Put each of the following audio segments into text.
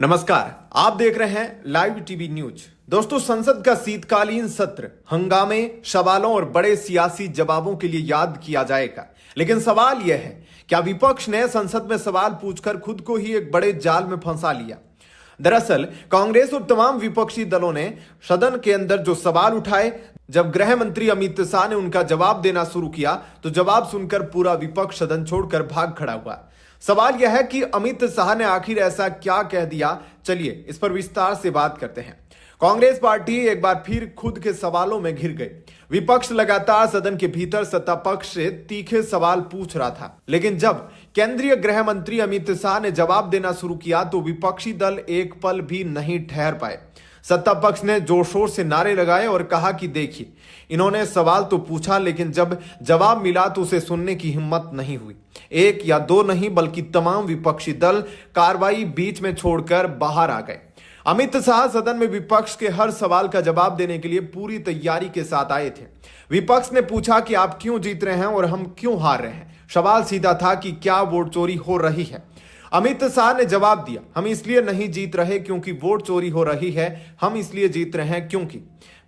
नमस्कार, आप देख रहे हैं लाइव टीवी न्यूज। दोस्तों, संसद का शीतकालीन सत्र हंगामे, सवालों और बड़े सियासी जवाबों के लिए याद किया जाएगा। लेकिन सवाल यह है, क्या विपक्ष ने संसद में सवाल पूछकर खुद को ही एक बड़े जाल में फंसा लिया? दरअसल कांग्रेस और तमाम विपक्षी दलों ने सदन के अंदर जो सवाल उठाए, जब गृह मंत्री अमित शाह ने उनका जवाब देना शुरू किया तो जवाब सुनकर पूरा विपक्ष सदन छोड़कर भाग खड़ा हुआ। सवाल यह है कि अमित शाह ने आखिर ऐसा क्या कह दिया। चलिए इस पर विस्तार से बात करते हैं। कांग्रेस पार्टी एक बार फिर खुद के सवालों में घिर गई। विपक्ष लगातार सदन के भीतर सत्ता पक्ष से तीखे सवाल पूछ रहा था, लेकिन जब केंद्रीय गृह मंत्री अमित शाह ने जवाब देना शुरू किया तो विपक्षी दल एक पल भी नहीं ठहर पाए। सत्ता पक्ष ने जोर शोर से नारे लगाए और कहा कि देखिए, इन्होंने सवाल तो पूछा, लेकिन जब जवाब मिला तो उसे सुनने की हिम्मत नहीं हुई। एक या दो नहीं बल्कि तमाम विपक्षी दल कार्रवाई बीच में छोड़कर बाहर आ गए। अमित शाह सदन में विपक्ष के हर सवाल का जवाब देने के लिए पूरी तैयारी के साथ आए थे। विपक्ष ने पूछा कि आप क्यों जीत रहे हैं और हम क्यों हार रहे हैं। सवाल सीधा था कि क्या वोट चोरी हो रही है। अमित शाह ने जवाब दिया, हम इसलिए नहीं जीत रहे क्योंकि वोट चोरी हो रही है, हम इसलिए जीत रहे हैं क्योंकि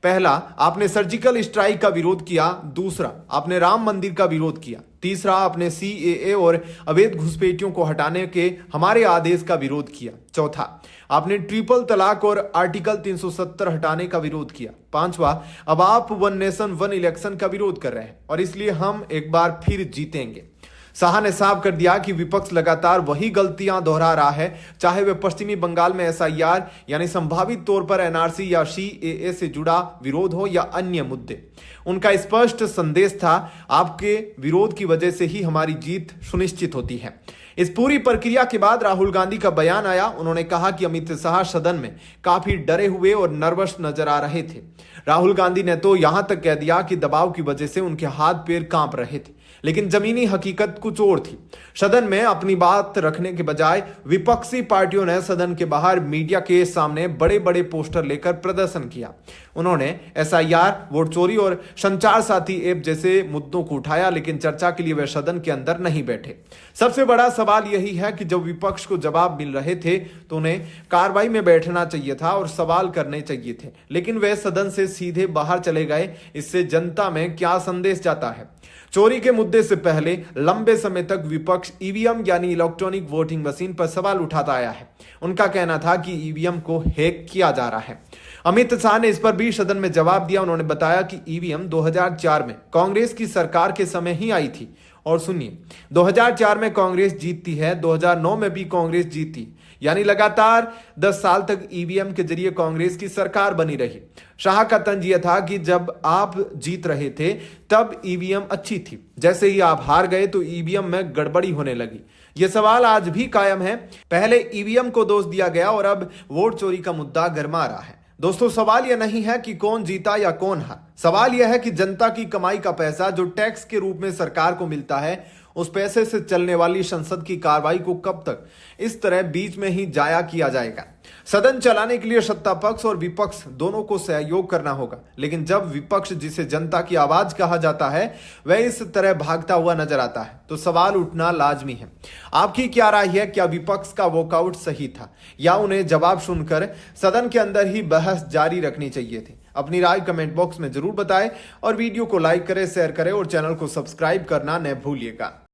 पहला, आपने सर्जिकल स्ट्राइक का विरोध किया। दूसरा, आपने राम मंदिर का विरोध किया। तीसरा, आपने सीएए और अवैध घुसपैठियों को हटाने के हमारे आदेश का विरोध किया। चौथा, आपने ट्रिपल तलाक और आर्टिकल 370 हटाने का विरोध किया। पांचवा, अब आप वन नेशन वन इलेक्शन का विरोध कर रहे हैं और इसलिए हम एक बार फिर जीतेंगे। शाह ने साफ कर दिया कि विपक्ष लगातार वही गलतियां दोहरा रहा है, चाहे वे पश्चिमी बंगाल में एसआईआर यानी संभावित तौर पर एनआरसी या सीएए से जुड़ा विरोध हो या अन्य मुद्दे। उनका स्पष्ट संदेश था, आपके विरोध की वजह से ही हमारी जीत सुनिश्चित होती है। इस पूरी प्रक्रिया के बाद राहुल गांधी का बयान आया। उन्होंने कहा कि अमित शाह सदन में काफी डरे हुए और नर्वस नजर आ रहे थे। राहुल गांधी ने तो यहां तक कह दिया कि दबाव की वजह से उनके हाथ पैर कांप रहे थे, लेकिन जमीनी हकीकत कुछ और थी। सदन में अपनी बात रखने के बजाय विपक्षी पार्टियों ने सदन के बाहर मीडिया के सामने बड़े बड़े पोस्टर लेकर प्रदर्शन किया। उन्होंने एसआईआर, वोट चोरी और संचार साथी ऐप जैसे मुद्दों को उठाया, लेकिन चर्चा के लिए वे सदन के अंदर नहीं बैठे। सबसे बड़ा सवाल यही है कि जब विपक्ष को जवाब मिल रहे थे तो उन्हें कार्रवाई में बैठना चाहिए था और सवाल करने चाहिए थे, लेकिन वे सदन से सीधे बाहर चले गए। इससे जनता में क्या संदेश जाता है? चोरी के मुद्दे से पहले लंबे समय तक विपक्ष ईवीएम यानी इलेक्ट्रॉनिक वोटिंग मशीन पर सवाल उठाता आया है। उनका कहना था कि ईवीएम को हैक किया जा रहा है। अमित शाह ने इस पर भी सदन में जवाब दिया। उन्होंने बताया कि ईवीएम 2004 में कांग्रेस की सरकार के समय ही आई थी। और सुनिए, 2004 में कांग्रेस जीतती है, 2009 में भी कांग्रेस जीती, यानी लगातार 10 साल तक ईवीएम के जरिए कांग्रेस की सरकार बनी रही। शाह का तंज यह था कि जब आप जीत रहे थे तब ईवीएम अच्छी थी, जैसे ही आप हार गए तो ईवीएम में गड़बड़ी होने लगी। यह सवाल आज भी कायम है। पहले ईवीएम को दोष दिया गया और अब वोट चोरी का मुद्दा गरमा रहा है। दोस्तों, सवाल यह नहीं है कि कौन जीता या कौन हारा। सवाल यह है कि जनता की कमाई का पैसा जो टैक्स के रूप में सरकार को मिलता है, उस पैसे से चलने वाली संसद की कार्रवाई को कब तक इस तरह बीच में ही जाया किया जाएगा? सदन चलाने के लिए सत्ता पक्ष और विपक्ष दोनों को सहयोग करना होगा, लेकिन जब विपक्ष, जिसे जनता की आवाज कहा जाता है, वह इस तरह भागता हुआ नजर आता है तो सवाल उठना लाजमी है। आपकी क्या राय है? क्या विपक्ष का वॉकआउट सही था या उन्हें जवाब सुनकर सदन के अंदर ही बहस जारी रखनी चाहिए थी? अपनी राय कमेंट बॉक्स में जरूर बताएं और वीडियो को लाइक करें, शेयर करें और चैनल को सब्सक्राइब करना न भूलिएगा।